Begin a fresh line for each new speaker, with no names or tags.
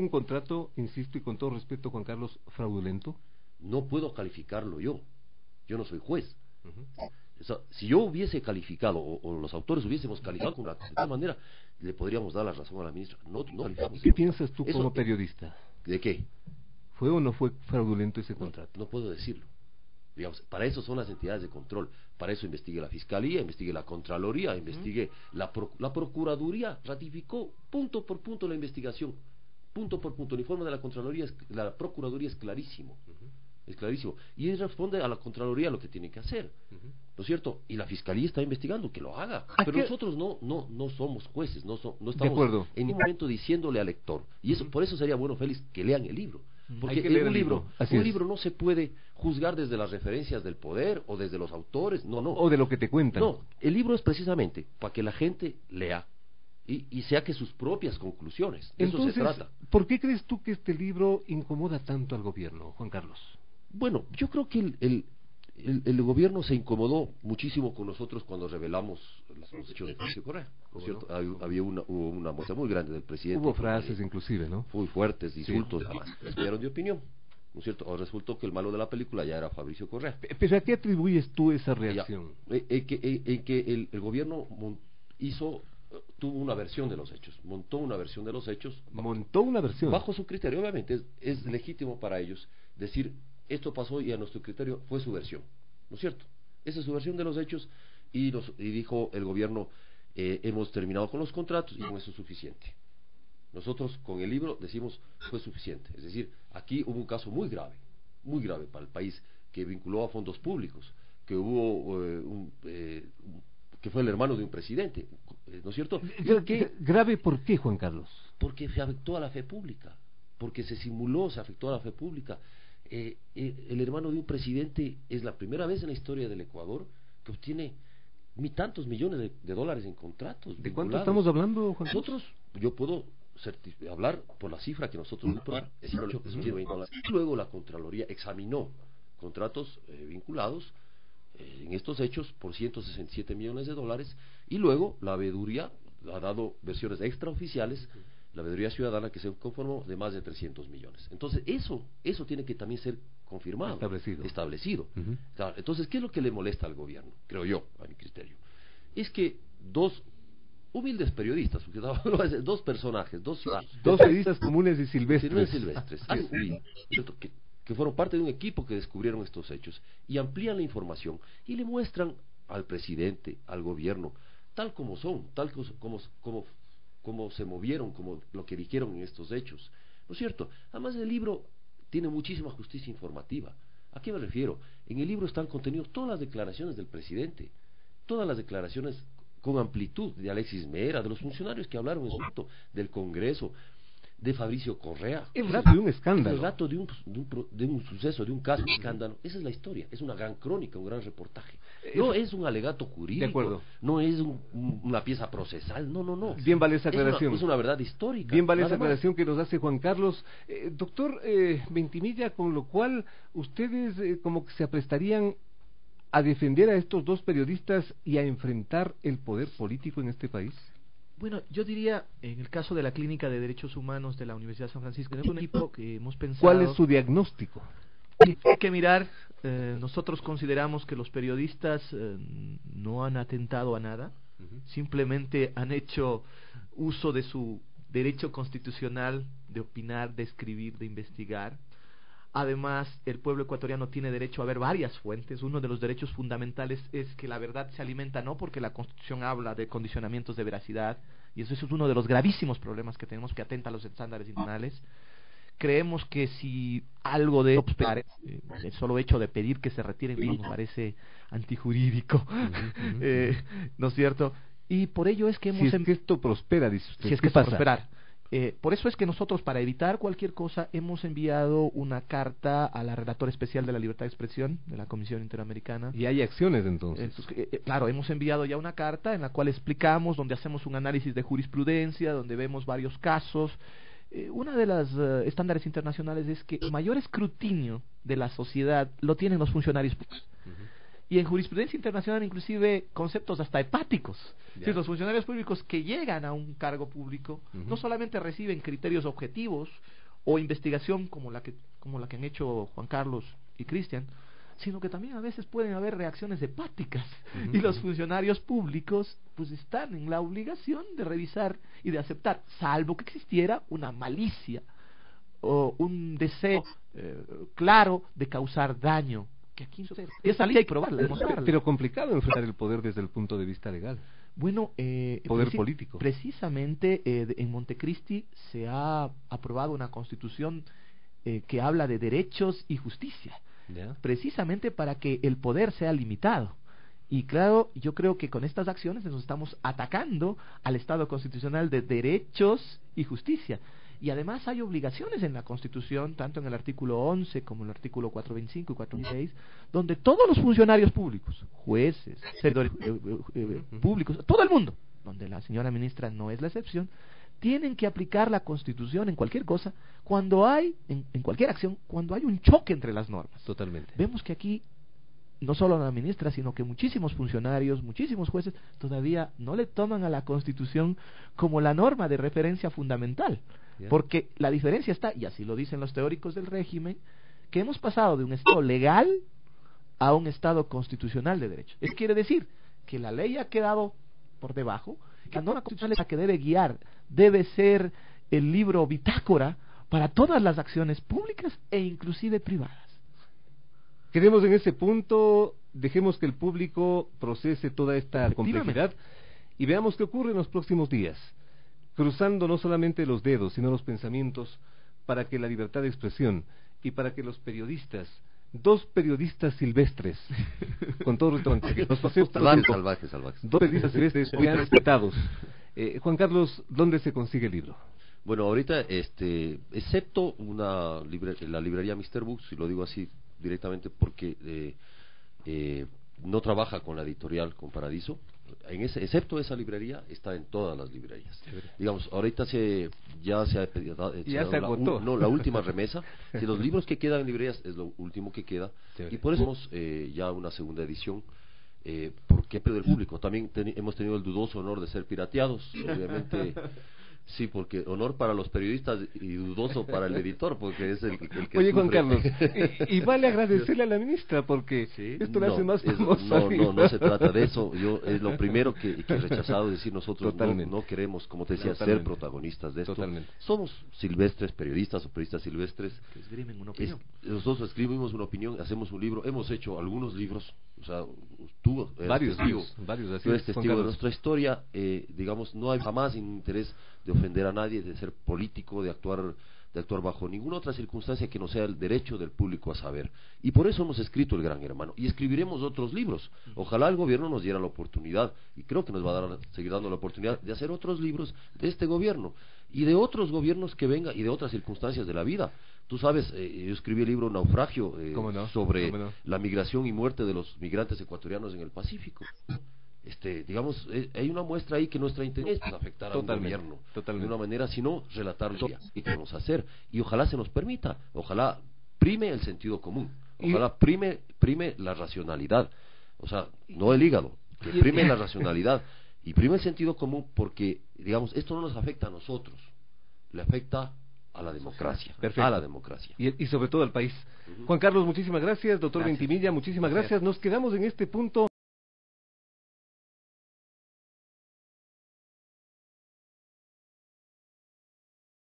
un contrato, insisto y con todo respeto, Juan Carlos, fraudulento?
No puedo calificarlo yo no soy juez.
Uh-huh.
O sea, si yo hubiese calificado, o los autores hubiésemos calificado de tal manera, le podríamos dar la razón a la ministra. No calificamos.
¿Qué piensas tú
Eso,
como periodista?
¿De qué?
¿Fue o no fue fraudulento ese contrato?
No puedo decirlo. Digamos, para eso son las entidades de control. Para eso investigue la Fiscalía, investigue la Contraloría, investigue la Procuraduría. Ratificó punto por punto la investigación. Punto por punto. El informe de la Contraloría, la Procuraduría es clarísimo. Es clarísimo. Y él responde a la Contraloría lo que tiene que hacer. ¿No es cierto? Y la Fiscalía está investigando, que lo haga. Pero nosotros no somos jueces, no estamos en ningún momento diciéndole al lector. Y eso, por eso sería bueno, Félix, que lean el libro. Porque en un libro no se puede juzgar desde las referencias del poder o desde los autores, no.
O de lo que te cuentan.
No, el libro es precisamente para que la gente lea y saque sus propias conclusiones. De eso se trata.
¿Por qué crees tú que este libro incomoda tanto al gobierno, Juan Carlos?
Bueno, yo creo que el gobierno se incomodó muchísimo con nosotros cuando revelamos los hechos de Fabricio Correa, ¿no es cierto? Había una muestra muy grande del presidente.
Hubo frases inclusive, ¿no?
Muy fuertes, insultos, además. Cambiaron de opinión, ¿no es cierto? Ahora resultó que el malo de la película ya era Fabricio Correa.
¿Pero a qué atribuyes tú esa reacción?
En que el gobierno tuvo una versión de los hechos, montó una versión de los hechos.
¿Montó una versión?
Bajo su criterio, obviamente, es legítimo para ellos decir, esto pasó y a nuestro criterio fue su versión, ¿no es cierto? Esa es su versión de los hechos y dijo el gobierno, hemos terminado con los contratos y con eso es suficiente. Nosotros con el libro decimos, fue suficiente. Es decir, aquí hubo un caso muy grave para el país, que vinculó a fondos públicos, que hubo que fue el hermano de un presidente, ¿no es cierto?
¿Grave por qué, Juan Carlos?
Porque se afectó a la fe pública, porque se afectó a la fe pública. El hermano de un presidente es la primera vez en la historia del Ecuador que obtiene tantos millones de dólares en contratos.
¿De cuánto estamos hablando, Juan Carlos?
Nosotros, yo puedo hablar por la cifra que nosotros luego la Contraloría examinó contratos vinculados en estos hechos por 167 millones de dólares y luego la veeduría ha dado versiones extraoficiales, la veeduría ciudadana, que se conformó de más de 300 millones. Entonces eso tiene que también ser confirmado, establecido. Claro, entonces, ¿qué es lo que le molesta al gobierno? Creo yo, a mi criterio, es que dos humildes periodistas, porque dos personajes, dos
periodistas comunes y silvestres,
que fueron parte de un equipo que descubrieron estos hechos y amplían la información y le muestran al presidente, al gobierno, tal como son, tal como se movieron, como lo que dijeron en estos hechos, ¿no es cierto? Además, el libro tiene muchísima justicia informativa. ¿A qué me refiero? En el libro están contenidas todas las declaraciones del presidente, todas las declaraciones con amplitud de Alexis Mera, de los funcionarios que hablaron en su momento, del Congreso, de Fabricio Correa.
El relato de un escándalo.
El relato de un suceso, de un caso, un escándalo. Esa es la historia. Es una gran crónica, un gran reportaje. No es un alegato jurídico.
De acuerdo.
No es una pieza procesal. No.
Bien vale esa aclaración.
Es una verdad histórica.
Bien vale esa aclaración que nos hace Juan Carlos. Doctor Ventimiglia, con lo cual ustedes como que se aprestarían a defender a estos dos periodistas y a enfrentar el poder político en este país.
Bueno, yo diría, en el caso de la Clínica de Derechos Humanos de la Universidad de San Francisco, es un equipo que hemos pensado...
¿Cuál es su diagnóstico?
Hay que mirar, nosotros consideramos que los periodistas no han atentado a nada, simplemente han hecho uso de su derecho constitucional de opinar, de escribir, de investigar. Además, el pueblo ecuatoriano tiene derecho a ver varias fuentes. Uno de los derechos fundamentales es que la verdad se alimenta no porque la Constitución habla de condicionamientos de veracidad, y eso es uno de los gravísimos problemas que tenemos, que atenta a los estándares internacionales. Creemos que si algo de el solo hecho de pedir que se retiren nos parece antijurídico, ¿no es cierto? Y por ello es que hemos...
Si es que esto prospera, dice usted.
Si es que esto prospera. Por eso es que nosotros, para evitar cualquier cosa, hemos enviado una carta a la relatora especial de la libertad de expresión de la Comisión Interamericana.
¿Y hay acciones entonces?
Claro, hemos enviado ya una carta en la cual explicamos, donde hacemos un análisis de jurisprudencia, donde vemos varios casos. Una de las estándares internacionales es que el mayor escrutinio de la sociedad lo tienen los funcionarios públicos. y en jurisprudencia internacional inclusive conceptos hasta hepáticos. Si los funcionarios públicos que llegan a un cargo público no solamente reciben criterios objetivos o investigación como la que han hecho Juan Carlos y Cristian, sino que también a veces pueden haber reacciones hepáticas, y los funcionarios públicos pues están en la obligación de revisar y de aceptar, salvo que existiera una malicia o un deseo claro de causar daño, que aquí no sucede. Y esa ley hay que probarla, demostrarla.
Pero complicado enfrentar el poder desde el punto de vista legal.
Bueno,
poder político.
Precisamente en Montecristi se ha aprobado una constitución que habla de derechos y justicia, precisamente para que el poder sea limitado. Y claro, yo creo que con estas acciones nos estamos atacando al Estado constitucional de derechos y justicia. Y además hay obligaciones en la Constitución, tanto en el artículo 11 como en el artículo 425 y 426, donde todos los funcionarios públicos, jueces, servidores públicos, todo el mundo, donde la señora ministra no es la excepción, tienen que aplicar la Constitución en cualquier cosa, cuando hay, en cualquier acción, cuando hay un choque entre las normas.
Totalmente.
Vemos que aquí, no solo la ministra, sino que muchísimos funcionarios, muchísimos jueces, todavía no le toman a la Constitución como la norma de referencia fundamental. Porque la diferencia está, y así lo dicen los teóricos del régimen, que hemos pasado de un Estado legal a un Estado constitucional de derecho. Eso quiere decir que la ley ha quedado por debajo, que la norma constitucional es la que debe guiar, debe ser el libro bitácora para todas las acciones públicas e inclusive privadas.
Quedemos en ese punto, dejemos que el público procese toda esta complejidad y veamos qué ocurre en los próximos días, cruzando no solamente los dedos, sino los pensamientos, para que la libertad de expresión y para que los periodistas, dos periodistas silvestres, con todo respeto, los pasemos
salvajes,
dos periodistas silvestres sean respetados. Juan Carlos, ¿dónde se consigue el libro?
Bueno, ahorita, excepto la librería Mr. Books, y lo digo así directamente porque no trabaja con la editorial, con Paradiso, excepto esa librería, está en todas las librerías. Digamos, ahorita ya se agotó. La última remesa. Si los libros que quedan en librerías es lo último que queda, y por eso hemos ya una segunda edición. ¿Por qué pedo del público? También hemos tenido el dudoso honor de ser pirateados, obviamente. Sí, porque honor para los periodistas y dudoso para el editor, porque es el que
Oye, Juan Carlos, y vale agradecerle a la ministra, porque esto le hace más famosa.
No se trata de eso. Yo es lo primero que he rechazado, es decir, nosotros no queremos, como te decía, ser protagonistas de esto.
Totalmente.
Somos silvestres, periodistas o periodistas silvestres.
Que escriben una opinión.
Nosotros escribimos una opinión, hacemos un libro, hemos hecho algunos libros, o sea, tú eres
varios,
tú eres testigo de nuestra historia, digamos, no hay jamás interés de ofender a nadie, de ser político, de actuar bajo ninguna otra circunstancia que no sea el derecho del público a saber. Y por eso hemos escrito El Gran Hermano, y escribiremos otros libros. Ojalá el gobierno nos diera la oportunidad, y creo que nos va a seguir dando la oportunidad de hacer otros libros de este gobierno, y de otros gobiernos que vengan, y de otras circunstancias de la vida. Tú sabes, yo escribí el libro Naufragio sobre la migración y muerte de los migrantes ecuatorianos en el Pacífico. Digamos, hay una muestra ahí que nuestra intención es afectar al gobierno de una manera, sino relatar lo que queremos hacer, y ojalá se nos permita, ojalá prime el sentido común, ojalá prime la racionalidad, o sea, no el hígado, que prime la racionalidad y prime el sentido común, porque, digamos, esto no nos afecta a nosotros, le afecta a la democracia.
Perfecto.
A la democracia.
Y sobre todo al país. Juan Carlos, muchísimas gracias. Doctor Ventimiglia, muchísimas gracias. Nos quedamos en este punto.